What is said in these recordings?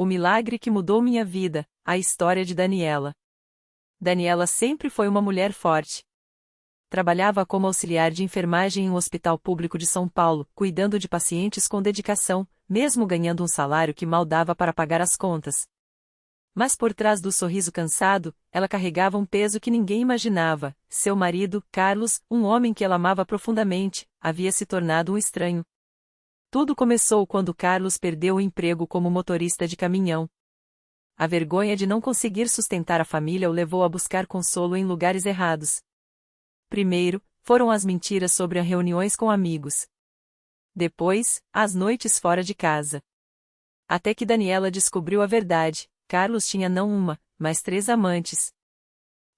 O milagre que mudou minha vida, a história de Daniela. Daniela sempre foi uma mulher forte. Trabalhava como auxiliar de enfermagem em um hospital público de São Paulo, cuidando de pacientes com dedicação, mesmo ganhando um salário que mal dava para pagar as contas. Mas por trás do sorriso cansado, ela carregava um peso que ninguém imaginava. Seu marido, Carlos, um homem que ela amava profundamente, havia se tornado um estranho. Tudo começou quando Carlos perdeu o emprego como motorista de caminhão. A vergonha de não conseguir sustentar a família o levou a buscar consolo em lugares errados. Primeiro, foram as mentiras sobre as reuniões com amigos. Depois, as noites fora de casa. Até que Daniela descobriu a verdade: Carlos tinha não uma, mas 3 amantes.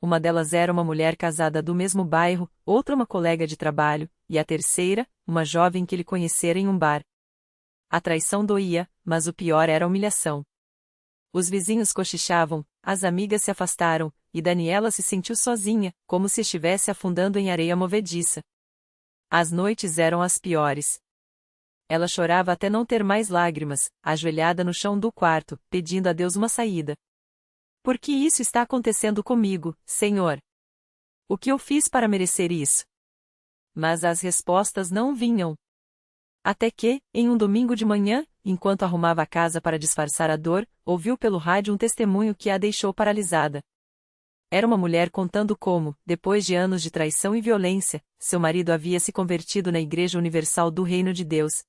Uma delas era uma mulher casada do mesmo bairro, outra uma colega de trabalho, e a terceira, uma jovem que ele conhecera em um bar. A traição doía, mas o pior era a humilhação. Os vizinhos cochichavam, as amigas se afastaram, e Daniela se sentiu sozinha, como se estivesse afundando em areia movediça. As noites eram as piores. Ela chorava até não ter mais lágrimas, ajoelhada no chão do quarto, pedindo a Deus uma saída. Por que isso está acontecendo comigo, Senhor? O que eu fiz para merecer isso? Mas as respostas não vinham. Até que, em um domingo de manhã, enquanto arrumava a casa para disfarçar a dor, ouviu pelo rádio um testemunho que a deixou paralisada. Era uma mulher contando como, depois de anos de traição e violência, seu marido havia se convertido na Igreja Universal do Reino de Deus.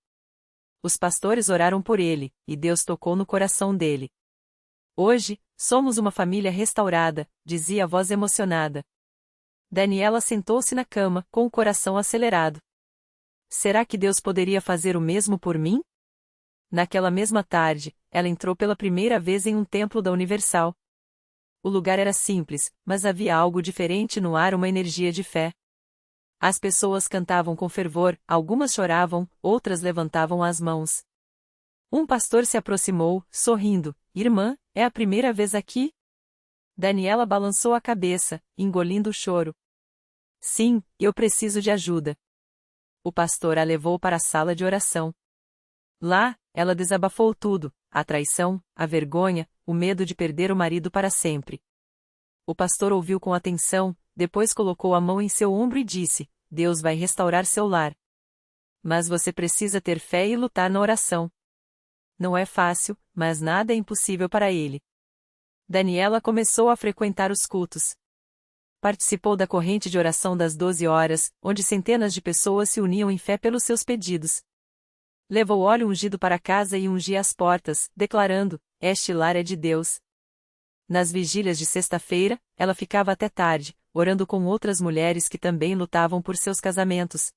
Os pastores oraram por ele, e Deus tocou no coração dele. Hoje, somos uma família restaurada, dizia a voz emocionada. Daniela sentou-se na cama, com o coração acelerado. Será que Deus poderia fazer o mesmo por mim? Naquela mesma tarde, ela entrou pela primeira vez em um templo da Universal. O lugar era simples, mas havia algo diferente no ar, uma energia de fé. As pessoas cantavam com fervor, algumas choravam, outras levantavam as mãos. Um pastor se aproximou, sorrindo. Irmã, é a primeira vez aqui? Daniela balançou a cabeça, engolindo o choro. Sim, eu preciso de ajuda. O pastor a levou para a sala de oração. Lá, ela desabafou tudo: a traição, a vergonha, o medo de perder o marido para sempre. O pastor ouviu com atenção, depois colocou a mão em seu ombro e disse: Deus vai restaurar seu lar. Mas você precisa ter fé e lutar na oração. Não é fácil, mas nada é impossível para ele. Daniela começou a frequentar os cultos. Participou da corrente de oração das 12 horas, onde centenas de pessoas se uniam em fé pelos seus pedidos. Levou óleo ungido para casa e ungia as portas, declarando: este lar é de Deus. Nas vigílias de sexta-feira, ela ficava até tarde, orando com outras mulheres que também lutavam por seus casamentos.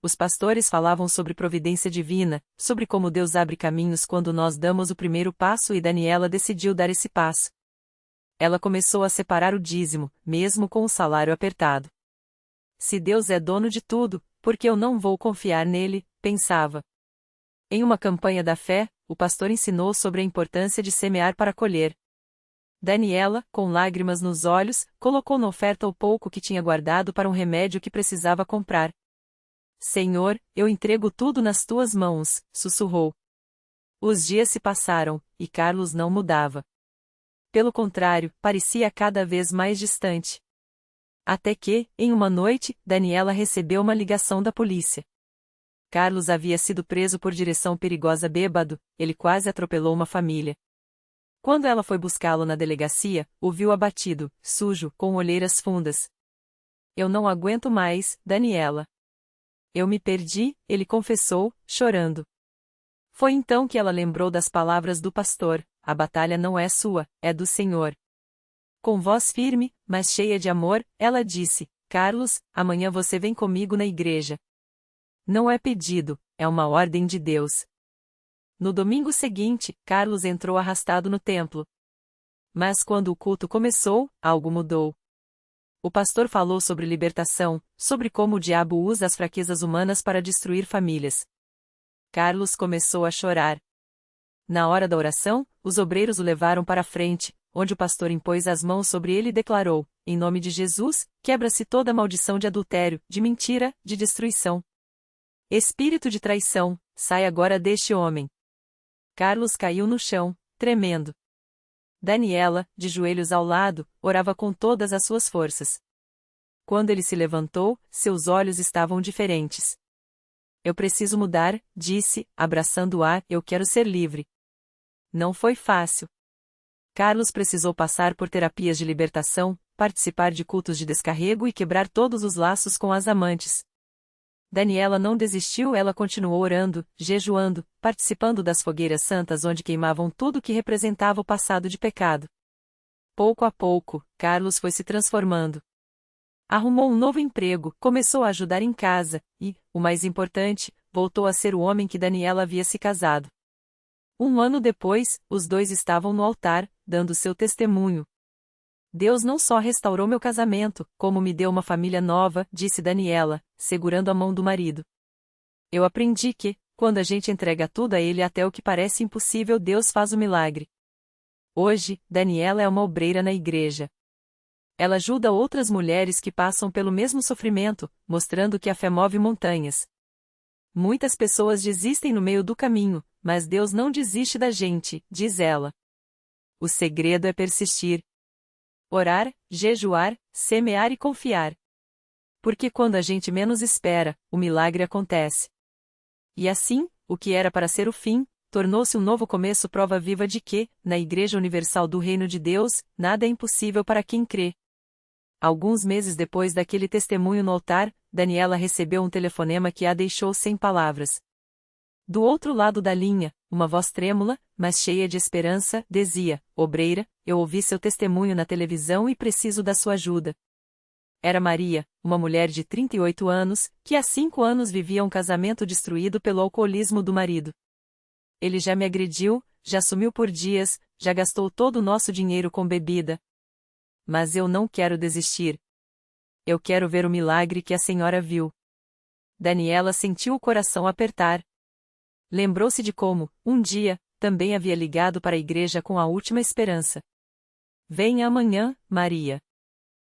Os pastores falavam sobre providência divina, sobre como Deus abre caminhos quando nós damos o primeiro passo, e Daniela decidiu dar esse passo. Ela começou a separar o dízimo, mesmo com o salário apertado. Se Deus é dono de tudo, por que eu não vou confiar nele? Pensava. Em uma campanha da fé, o pastor ensinou sobre a importância de semear para colher. Daniela, com lágrimas nos olhos, colocou na oferta o pouco que tinha guardado para um remédio que precisava comprar. Senhor, eu entrego tudo nas tuas mãos, sussurrou. Os dias se passaram, e Carlos não mudava. Pelo contrário, parecia cada vez mais distante. Até que, em uma noite, Daniela recebeu uma ligação da polícia. Carlos havia sido preso por direção perigosa bêbado, ele quase atropelou uma família. Quando ela foi buscá-lo na delegacia, o viu abatido, sujo, com olheiras fundas. Eu não aguento mais, Daniela. Eu me perdi, ele confessou, chorando. Foi então que ela lembrou das palavras do pastor: a batalha não é sua, é do Senhor. Com voz firme, mas cheia de amor, ela disse: Carlos, amanhã você vem comigo na igreja. Não é pedido, é uma ordem de Deus. No domingo seguinte, Carlos entrou arrastado no templo. Mas quando o culto começou, algo mudou. O pastor falou sobre libertação, sobre como o diabo usa as fraquezas humanas para destruir famílias. Carlos começou a chorar. Na hora da oração, os obreiros o levaram para a frente, onde o pastor impôs as mãos sobre ele e declarou: em nome de Jesus, quebra-se toda maldição de adultério, de mentira, de destruição. Espírito de traição, sai agora deste homem. Carlos caiu no chão, tremendo. Daniela, de joelhos ao lado, orava com todas as suas forças. Quando ele se levantou, seus olhos estavam diferentes. Eu preciso mudar, disse, abraçando-a, eu quero ser livre. Não foi fácil. Carlos precisou passar por terapias de libertação, participar de cultos de descarrego e quebrar todos os laços com as amantes. Daniela não desistiu, ela continuou orando, jejuando, participando das fogueiras santas onde queimavam tudo que representava o passado de pecado. Pouco a pouco, Carlos foi se transformando. Arrumou um novo emprego, começou a ajudar em casa, e, o mais importante, voltou a ser o homem que Daniela havia se casado. Um ano depois, os dois estavam no altar, dando seu testemunho. Deus não só restaurou meu casamento, como me deu uma família nova, disse Daniela, segurando a mão do marido. Eu aprendi que, quando a gente entrega tudo a Ele até o que parece impossível, Deus faz o milagre. Hoje, Daniela é uma obreira na igreja. Ela ajuda outras mulheres que passam pelo mesmo sofrimento, mostrando que a fé move montanhas. Muitas pessoas desistem no meio do caminho, mas Deus não desiste da gente, diz ela. O segredo é persistir. Orar, jejuar, semear e confiar. Porque quando a gente menos espera, o milagre acontece. E assim, o que era para ser o fim, tornou-se um novo começo, prova viva de que, na Igreja Universal do Reino de Deus, nada é impossível para quem crê. Alguns meses depois daquele testemunho no altar, Daniela recebeu um telefonema que a deixou sem palavras. Do outro lado da linha, uma voz trêmula, mas cheia de esperança, dizia: Obreira, eu ouvi seu testemunho na televisão e preciso da sua ajuda. Era Maria, uma mulher de 38 anos, que há 5 anos vivia um casamento destruído pelo alcoolismo do marido. Ele já me agrediu, já sumiu por dias, já gastou todo o nosso dinheiro com bebida. Mas eu não quero desistir. Eu quero ver o milagre que a senhora viu. Daniela sentiu o coração apertar. Lembrou-se de como, um dia, também havia ligado para a igreja com a última esperança. Venha amanhã, Maria.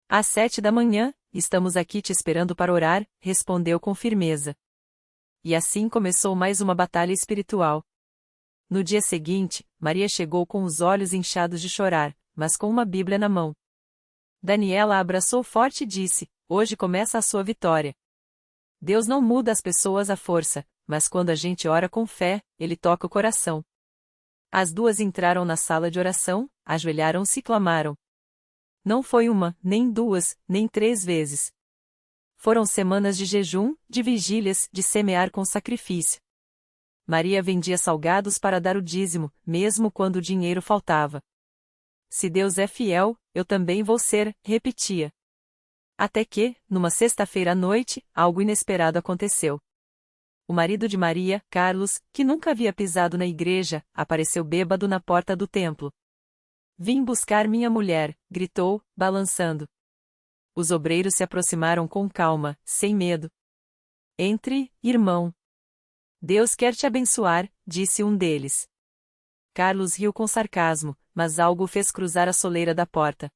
Às 7 da manhã, estamos aqui te esperando para orar, respondeu com firmeza. E assim começou mais uma batalha espiritual. No dia seguinte, Maria chegou com os olhos inchados de chorar, mas com uma Bíblia na mão. Daniela a abraçou forte e disse: Hoje começa a sua vitória. Deus não muda as pessoas à força, mas quando a gente ora com fé, Ele toca o coração. As duas entraram na sala de oração, ajoelharam-se e clamaram. Não foi uma, nem duas, nem 3 vezes. Foram semanas de jejum, de vigílias, de semear com sacrifício. Maria vendia salgados para dar o dízimo, mesmo quando o dinheiro faltava. Se Deus é fiel, eu também vou ser, repetia. Até que, numa sexta-feira à noite, algo inesperado aconteceu. O marido de Maria, Carlos, que nunca havia pisado na igreja, apareceu bêbado na porta do templo. Vim buscar minha mulher, gritou, balançando. Os obreiros se aproximaram com calma, sem medo. Entre, irmão. Deus quer te abençoar, disse um deles. Carlos riu com sarcasmo, mas algo o fez cruzar a soleira da porta.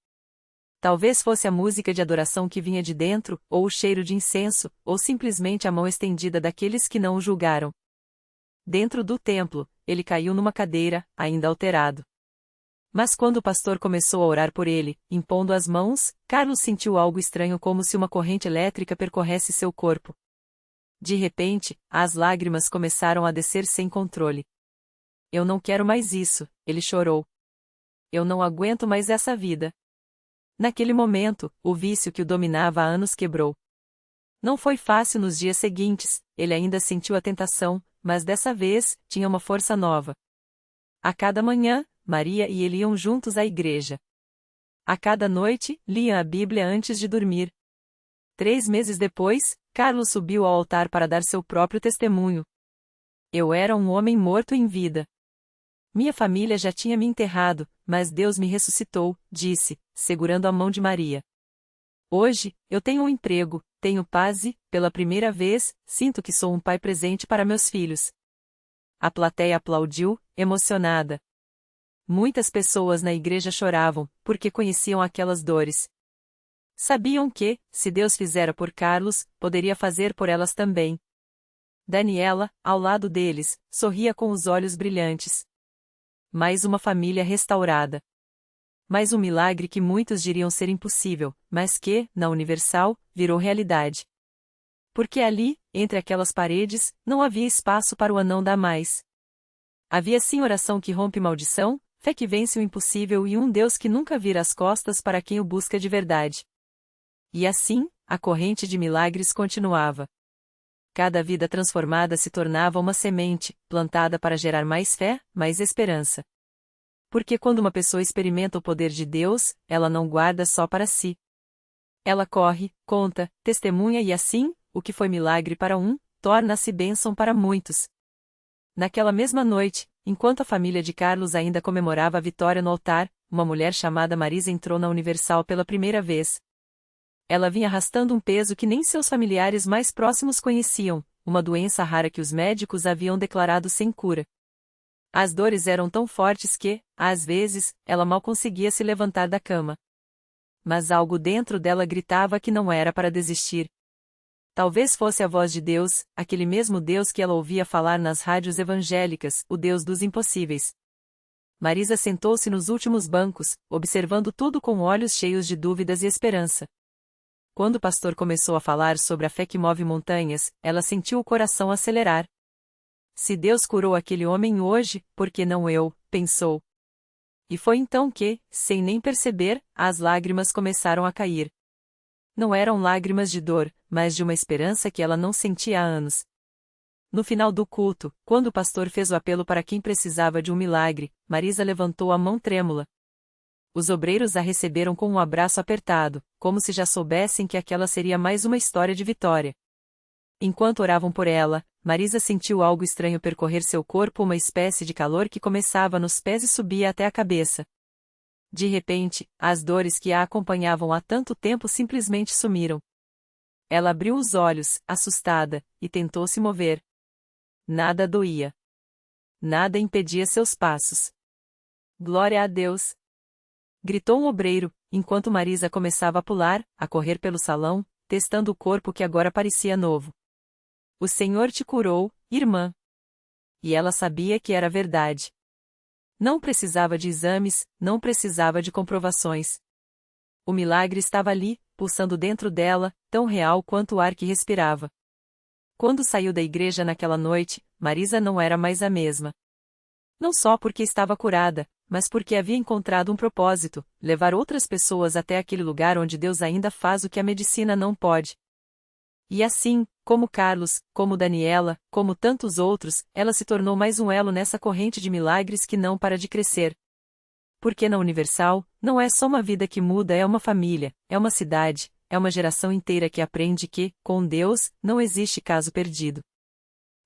Talvez fosse a música de adoração que vinha de dentro, ou o cheiro de incenso, ou simplesmente a mão estendida daqueles que não o julgaram. Dentro do templo, ele caiu numa cadeira, ainda alterado. Mas quando o pastor começou a orar por ele, impondo as mãos, Carlos sentiu algo estranho, como se uma corrente elétrica percorresse seu corpo. De repente, as lágrimas começaram a descer sem controle. Eu não quero mais isso, ele chorou. Eu não aguento mais essa vida. Naquele momento, o vício que o dominava há anos quebrou. Não foi fácil nos dias seguintes, ele ainda sentiu a tentação, mas dessa vez, tinha uma força nova. A cada manhã, Maria e ele iam juntos à igreja. A cada noite, liam a Bíblia antes de dormir. 3 meses depois, Carlos subiu ao altar para dar seu próprio testemunho. Eu era um homem morto em vida. Minha família já tinha me enterrado, mas Deus me ressuscitou, disse, segurando a mão de Maria. Hoje, eu tenho um emprego, tenho paz e, pela primeira vez, sinto que sou um pai presente para meus filhos. A plateia aplaudiu, emocionada. Muitas pessoas na igreja choravam, porque conheciam aquelas dores. Sabiam que, se Deus fizera por Carlos, poderia fazer por elas também. Daniela, ao lado deles, sorria com os olhos brilhantes. Mais uma família restaurada. Mais um milagre que muitos diriam ser impossível, mas que, na Universal, virou realidade. Porque ali, entre aquelas paredes, não havia espaço para o anão dar mais. Havia sim oração que rompe maldição, fé que vence o impossível e um Deus que nunca vira as costas para quem o busca de verdade. E assim, a corrente de milagres continuava. Cada vida transformada se tornava uma semente, plantada para gerar mais fé, mais esperança. Porque quando uma pessoa experimenta o poder de Deus, ela não guarda só para si. Ela corre, conta, testemunha e assim, o que foi milagre para um, torna-se bênção para muitos. Naquela mesma noite, enquanto a família de Carlos ainda comemorava a vitória no altar, uma mulher chamada Marisa entrou na Universal pela primeira vez. Ela vinha arrastando um peso que nem seus familiares mais próximos conheciam, uma doença rara que os médicos haviam declarado sem cura. As dores eram tão fortes que, às vezes, ela mal conseguia se levantar da cama. Mas algo dentro dela gritava que não era para desistir. Talvez fosse a voz de Deus, aquele mesmo Deus que ela ouvia falar nas rádios evangélicas, o Deus dos impossíveis. Marisa sentou-se nos últimos bancos, observando tudo com olhos cheios de dúvidas e esperança. Quando o pastor começou a falar sobre a fé que move montanhas, ela sentiu o coração acelerar. Se Deus curou aquele homem hoje, por que não eu? Pensou. E foi então que, sem nem perceber, as lágrimas começaram a cair. Não eram lágrimas de dor, mas de uma esperança que ela não sentia há anos. No final do culto, quando o pastor fez o apelo para quem precisava de um milagre, Marisa levantou a mão trêmula. Os obreiros a receberam com um abraço apertado, como se já soubessem que aquela seria mais uma história de vitória. Enquanto oravam por ela, Marisa sentiu algo estranho percorrer seu corpo, uma espécie de calor que começava nos pés e subia até a cabeça. De repente, as dores que a acompanhavam há tanto tempo simplesmente sumiram. Ela abriu os olhos, assustada, e tentou se mover. Nada doía. Nada impedia seus passos. Glória a Deus! Gritou um obreiro, enquanto Marisa começava a pular, a correr pelo salão, testando o corpo que agora parecia novo. O Senhor te curou, irmã. E ela sabia que era verdade. Não precisava de exames, não precisava de comprovações. O milagre estava ali, pulsando dentro dela, tão real quanto o ar que respirava. Quando saiu da igreja naquela noite, Marisa não era mais a mesma. Não só porque estava curada, mas porque havia encontrado um propósito, levar outras pessoas até aquele lugar onde Deus ainda faz o que a medicina não pode. E assim, como Carlos, como Daniela, como tantos outros, ela se tornou mais um elo nessa corrente de milagres que não para de crescer. Porque na Universal, não é só uma vida que muda, é uma família, é uma cidade, é uma geração inteira que aprende que, com Deus, não existe caso perdido.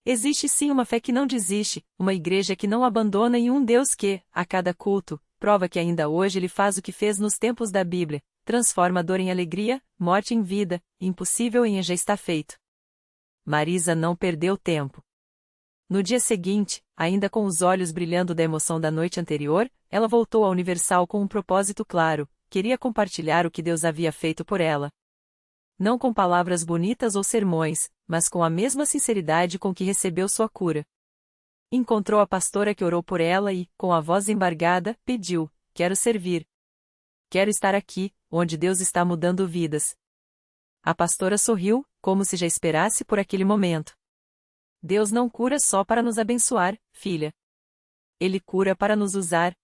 Existe sim uma fé que não desiste, uma igreja que não abandona e um Deus que, a cada culto, prova que ainda hoje Ele faz o que fez nos tempos da Bíblia, transforma a dor em alegria, morte em vida, impossível em já está feito. Marisa não perdeu tempo. No dia seguinte, ainda com os olhos brilhando da emoção da noite anterior, ela voltou à Universal com um propósito claro, queria compartilhar o que Deus havia feito por ela. Não com palavras bonitas ou sermões, mas com a mesma sinceridade com que recebeu sua cura. Encontrou a pastora que orou por ela e, com a voz embargada, pediu: quero servir. Quero estar aqui, onde Deus está mudando vidas. A pastora sorriu, como se já esperasse por aquele momento. Deus não cura só para nos abençoar, filha. Ele cura para nos usar.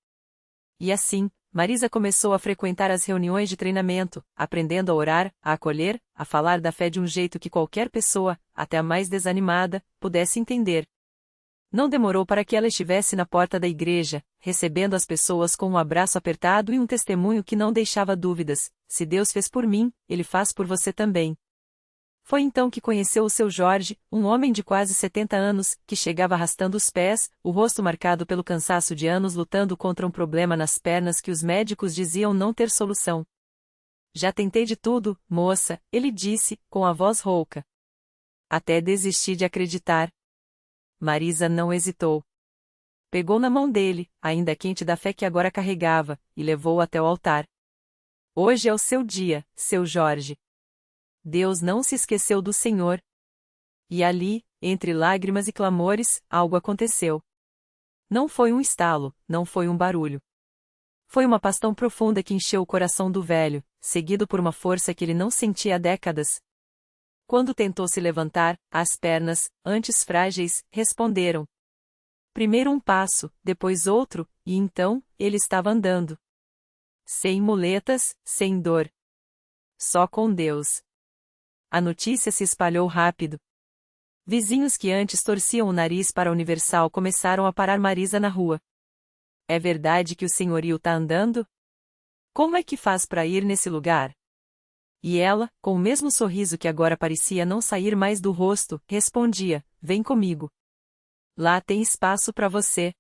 E assim, Marisa começou a frequentar as reuniões de treinamento, aprendendo a orar, a acolher, a falar da fé de um jeito que qualquer pessoa, até a mais desanimada, pudesse entender. Não demorou para que ela estivesse na porta da igreja, recebendo as pessoas com um abraço apertado e um testemunho que não deixava dúvidas: se Deus fez por mim, Ele faz por você também. Foi então que conheceu o seu Jorge, um homem de quase 70 anos, que chegava arrastando os pés, o rosto marcado pelo cansaço de anos lutando contra um problema nas pernas que os médicos diziam não ter solução. Já tentei de tudo, moça, ele disse, com a voz rouca. Até desisti de acreditar. Marisa não hesitou. Pegou na mão dele, ainda quente da fé que agora carregava, e levou-o até o altar. Hoje é o seu dia, seu Jorge. Deus não se esqueceu do Senhor. E ali, entre lágrimas e clamores, algo aconteceu. Não foi um estalo, não foi um barulho. Foi uma paz tão profunda que encheu o coração do velho, seguido por uma força que ele não sentia há décadas. Quando tentou se levantar, as pernas, antes frágeis, responderam. Primeiro um passo, depois outro, e então, ele estava andando. Sem muletas, sem dor. Só com Deus. A notícia se espalhou rápido. Vizinhos que antes torciam o nariz para a Universal começaram a parar Marisa na rua. É verdade que o senhorio tá andando? Como é que faz para ir nesse lugar? E ela, com o mesmo sorriso que agora parecia não sair mais do rosto, respondia: vem comigo. Lá tem espaço para você.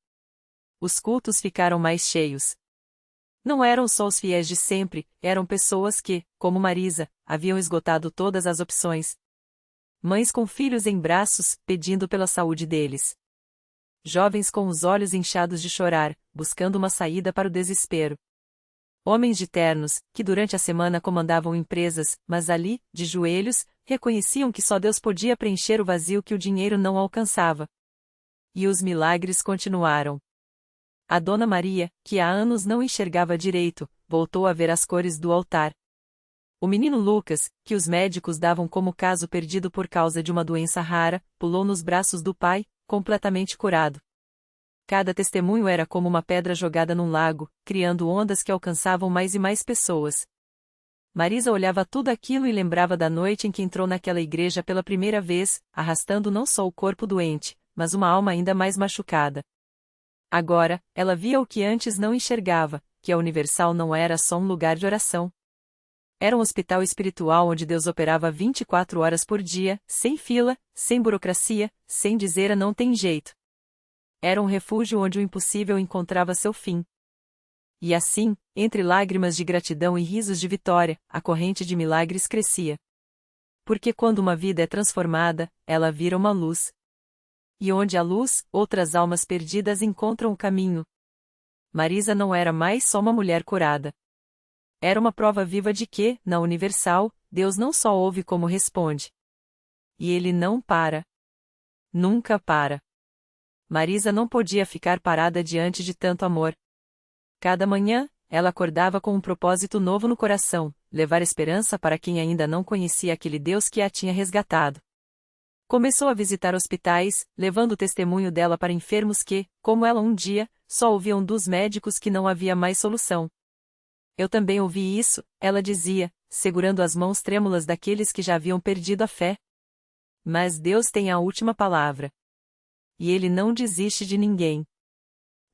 Os cultos ficaram mais cheios. Não eram só os fiéis de sempre, eram pessoas que, como Marisa, haviam esgotado todas as opções. Mães com filhos em braços, pedindo pela saúde deles. Jovens com os olhos inchados de chorar, buscando uma saída para o desespero. Homens de ternos, que durante a semana comandavam empresas, mas ali, de joelhos, reconheciam que só Deus podia preencher o vazio que o dinheiro não alcançava. E os milagres continuaram. A Dona Maria, que há anos não enxergava direito, voltou a ver as cores do altar. O menino Lucas, que os médicos davam como caso perdido por causa de uma doença rara, pulou nos braços do pai, completamente curado. Cada testemunho era como uma pedra jogada num lago, criando ondas que alcançavam mais e mais pessoas. Marisa olhava tudo aquilo e lembrava da noite em que entrou naquela igreja pela primeira vez, arrastando não só o corpo doente, mas uma alma ainda mais machucada. Agora, ela via o que antes não enxergava, que a Universal não era só um lugar de oração. Era um hospital espiritual onde Deus operava 24 horas por dia, sem fila, sem burocracia, sem dizer não tem jeito. Era um refúgio onde o impossível encontrava seu fim. E assim, entre lágrimas de gratidão e risos de vitória, a corrente de milagres crescia. Porque quando uma vida é transformada, ela vira uma luz. E onde há luz, outras almas perdidas encontram o caminho. Marisa não era mais só uma mulher curada. Era uma prova viva de que, na Universal, Deus não só ouve como responde. E Ele não para. Nunca para. Marisa não podia ficar parada diante de tanto amor. Cada manhã, ela acordava com um propósito novo no coração, levar esperança para quem ainda não conhecia aquele Deus que a tinha resgatado. Começou a visitar hospitais, levando o testemunho dela para enfermos que, como ela um dia, só ouviam dos médicos que não havia mais solução. Eu também ouvi isso, ela dizia, segurando as mãos trêmulas daqueles que já haviam perdido a fé. Mas Deus tem a última palavra. E Ele não desiste de ninguém.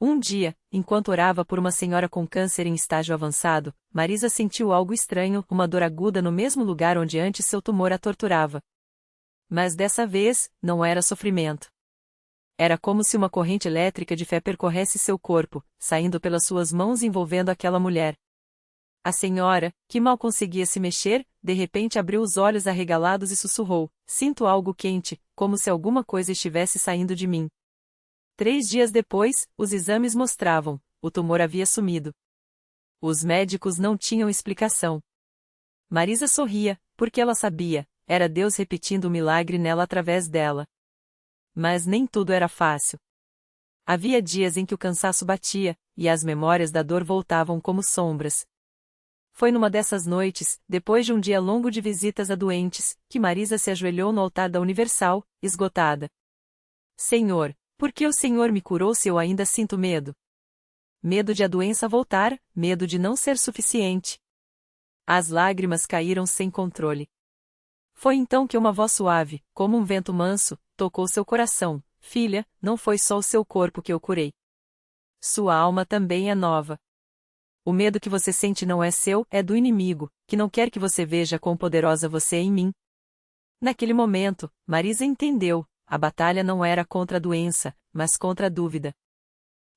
Um dia, enquanto orava por uma senhora com câncer em estágio avançado, Marisa sentiu algo estranho, uma dor aguda no mesmo lugar onde antes seu tumor a torturava. Mas dessa vez, não era sofrimento. Era como se uma corrente elétrica de fé percorresse seu corpo, saindo pelas suas mãos e envolvendo aquela mulher. A senhora, que mal conseguia se mexer, de repente abriu os olhos arregalados e sussurrou: sinto algo quente, como se alguma coisa estivesse saindo de mim. 3 dias depois, os exames mostravam: o tumor havia sumido. Os médicos não tinham explicação. Marisa sorria, porque ela sabia, era Deus repetindo o milagre nela através dela. Mas nem tudo era fácil. Havia dias em que o cansaço batia, e as memórias da dor voltavam como sombras. Foi numa dessas noites, depois de um dia longo de visitas a doentes, que Marisa se ajoelhou no altar da Universal, esgotada. Senhor, por que o Senhor me curou se eu ainda sinto medo? Medo de a doença voltar, medo de não ser suficiente. As lágrimas caíram sem controle. Foi então que uma voz suave, como um vento manso, tocou seu coração: filha, não foi só o seu corpo que eu curei. Sua alma também é nova. O medo que você sente não é seu, é do inimigo, que não quer que você veja quão poderosa você é em mim. Naquele momento, Marisa entendeu, a batalha não era contra a doença, mas contra a dúvida.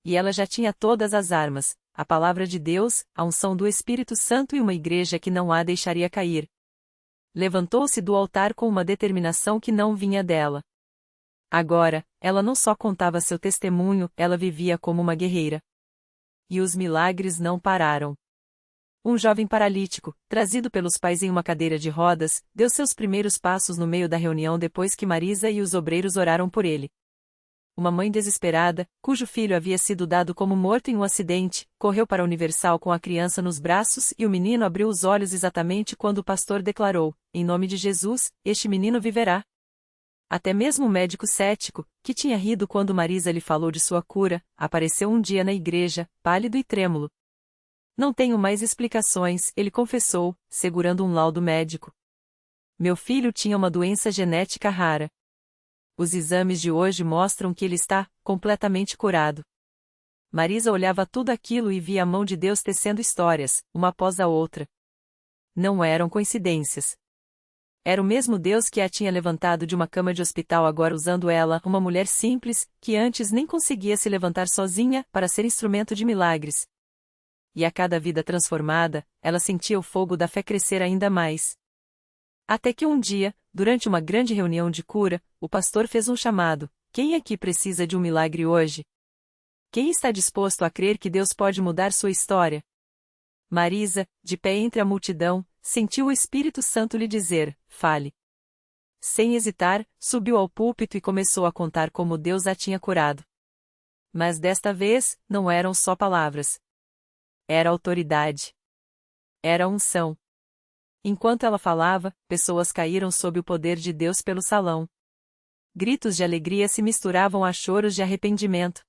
E ela já tinha todas as armas, a palavra de Deus, a unção do Espírito Santo e uma igreja que não a deixaria cair. Levantou-se do altar com uma determinação que não vinha dela. Agora, ela não só contava seu testemunho, ela vivia como uma guerreira. E os milagres não pararam. Um jovem paralítico, trazido pelos pais em uma cadeira de rodas, deu seus primeiros passos no meio da reunião depois que Marisa e os obreiros oraram por ele. uma mãe desesperada, cujo filho havia sido dado como morto em um acidente, correu para a Universal com a criança nos braços e o menino abriu os olhos exatamente quando o pastor declarou: "Em nome de Jesus, este menino viverá." Até mesmo o médico cético, que tinha rido quando Marisa lhe falou de sua cura, apareceu um dia na igreja, pálido e trêmulo. "Não tenho mais explicações", ele confessou, segurando um laudo médico. "Meu filho tinha uma doença genética rara. Os exames de hoje mostram que ele está completamente curado." Marisa olhava tudo aquilo e via a mão de Deus tecendo histórias, uma após a outra. Não eram coincidências. Era o mesmo Deus que a tinha levantado de uma cama de hospital, agora usando ela, uma mulher simples, que antes nem conseguia se levantar sozinha, para ser instrumento de milagres. E a cada vida transformada, ela sentia o fogo da fé crescer ainda mais. Até que um dia, durante uma grande reunião de cura, o pastor fez um chamado: "Quem aqui precisa de um milagre hoje? Quem está disposto a crer que Deus pode mudar sua história?" Marisa, de pé entre a multidão, sentiu o Espírito Santo lhe dizer: "Fale." Sem hesitar, subiu ao púlpito e começou a contar como Deus a tinha curado. Mas desta vez, não eram só palavras. Era autoridade. Era unção. Enquanto ela falava, pessoas caíram sob o poder de Deus pelo salão. Gritos de alegria se misturavam a choros de arrependimento.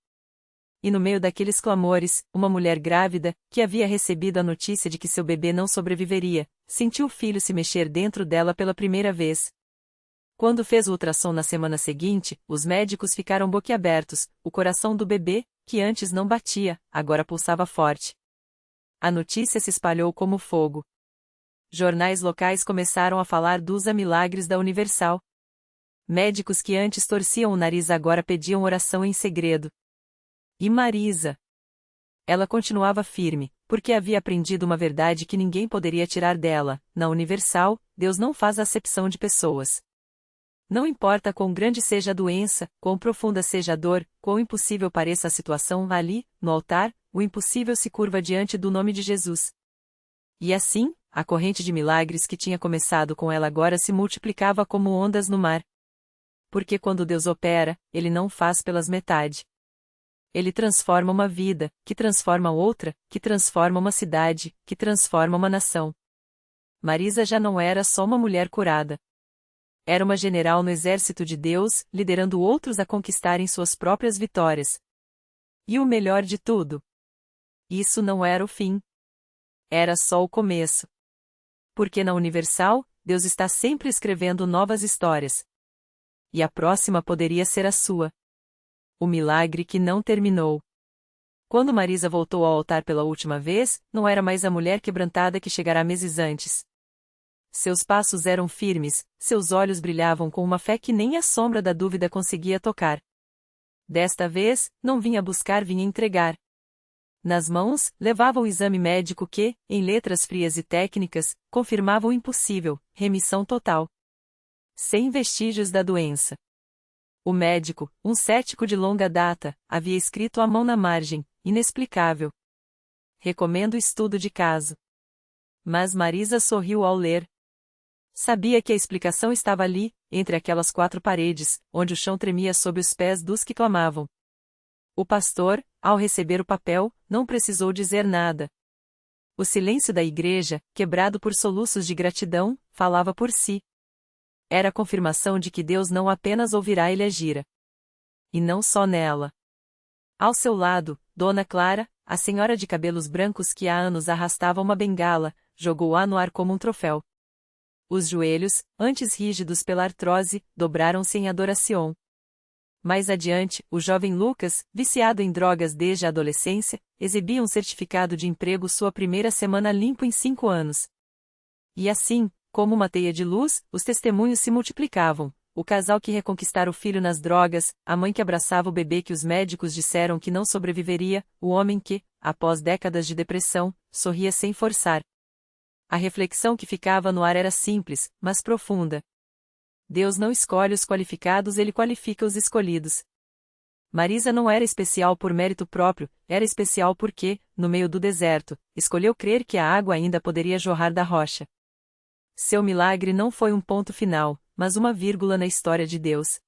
E no meio daqueles clamores, uma mulher grávida, que havia recebido a notícia de que seu bebê não sobreviveria, sentiu o filho se mexer dentro dela pela primeira vez. Quando fez o ultrassom na semana seguinte, os médicos ficaram boquiabertos. O coração do bebê, que antes não batia, agora pulsava forte. A notícia se espalhou como fogo. Jornais locais começaram a falar dos milagres da Universal. Médicos que antes torciam o nariz agora pediam oração em segredo. E Marisa? Ela continuava firme, porque havia aprendido uma verdade que ninguém poderia tirar dela: na Universal, Deus não faz acepção de pessoas. Não importa quão grande seja a doença, quão profunda seja a dor, quão impossível pareça a situação, ali, no altar, o impossível se curva diante do nome de Jesus. E assim, a corrente de milagres que tinha começado com ela agora se multiplicava como ondas no mar. Porque quando Deus opera, Ele não faz pelas metade. Ele transforma uma vida, que transforma outra, que transforma uma cidade, que transforma uma nação. Marisa já não era só uma mulher curada. Era uma general no exército de Deus, liderando outros a conquistarem suas próprias vitórias. E o melhor de tudo: isso não era o fim. Era só o começo. Porque na Universal, Deus está sempre escrevendo novas histórias. E a próxima poderia ser a sua. O milagre que não terminou. Quando Marisa voltou ao altar pela última vez, não era mais a mulher quebrantada que chegara meses antes. Seus passos eram firmes, seus olhos brilhavam com uma fé que nem a sombra da dúvida conseguia tocar. Desta vez, não vinha buscar, vinha entregar. Nas mãos, levava o exame médico que, em letras frias e técnicas, confirmava o impossível: remissão total. Sem vestígios da doença. O médico, um cético de longa data, havia escrito à mão na margem: inexplicável. Recomendo estudo de caso. Mas Marisa sorriu ao ler. Sabia que a explicação estava ali, entre aquelas quatro paredes, onde o chão tremia sob os pés dos que clamavam. O pastor, ao receber o papel, não precisou dizer nada. O silêncio da igreja, quebrado por soluços de gratidão, falava por si. Era a confirmação de que Deus não apenas ouvirá, Ele agira. E não só nela. Ao seu lado, Dona Clara, a senhora de cabelos brancos que há anos arrastava uma bengala, jogou-a no ar como um troféu. Os joelhos, antes rígidos pela artrose, dobraram-se em adoração. Mais adiante, o jovem Lucas, viciado em drogas desde a adolescência, exibia um certificado de emprego sua primeira semana limpo em 5 anos. E assim, como uma teia de luz, os testemunhos se multiplicavam: o casal que reconquistara o filho nas drogas, a mãe que abraçava o bebê que os médicos disseram que não sobreviveria, o homem que, após décadas de depressão, sorria sem forçar. A reflexão que ficava no ar era simples, mas profunda. Deus não escolhe os qualificados, Ele qualifica os escolhidos. Marisa não era especial por mérito próprio, era especial porque, no meio do deserto, escolheu crer que a água ainda poderia jorrar da rocha. Seu milagre não foi um ponto final, mas uma vírgula na história de Deus.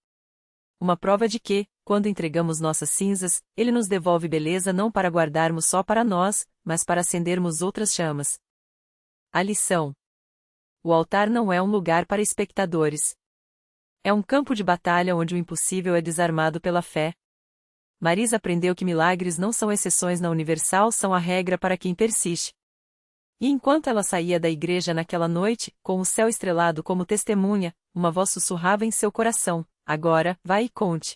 uma prova de que, quando entregamos nossas cinzas, Ele nos devolve beleza não para guardarmos só para nós, mas para acendermos outras chamas. A lição: o altar não é um lugar para espectadores. É um campo de batalha onde o impossível é desarmado pela fé. Marisa aprendeu que milagres não são exceções na Universal, são a regra para quem persiste. E enquanto ela saía da igreja naquela noite, com o céu estrelado como testemunha, uma voz sussurrava em seu coração: agora, vai e conte.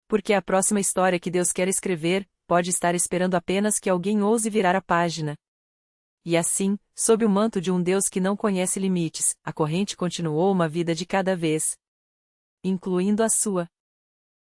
Porque a próxima história que Deus quer escrever, pode estar esperando apenas que alguém ouse virar a página. E assim, sob o manto de um Deus que não conhece limites, a corrente continuou uma vida de cada vez, incluindo a sua.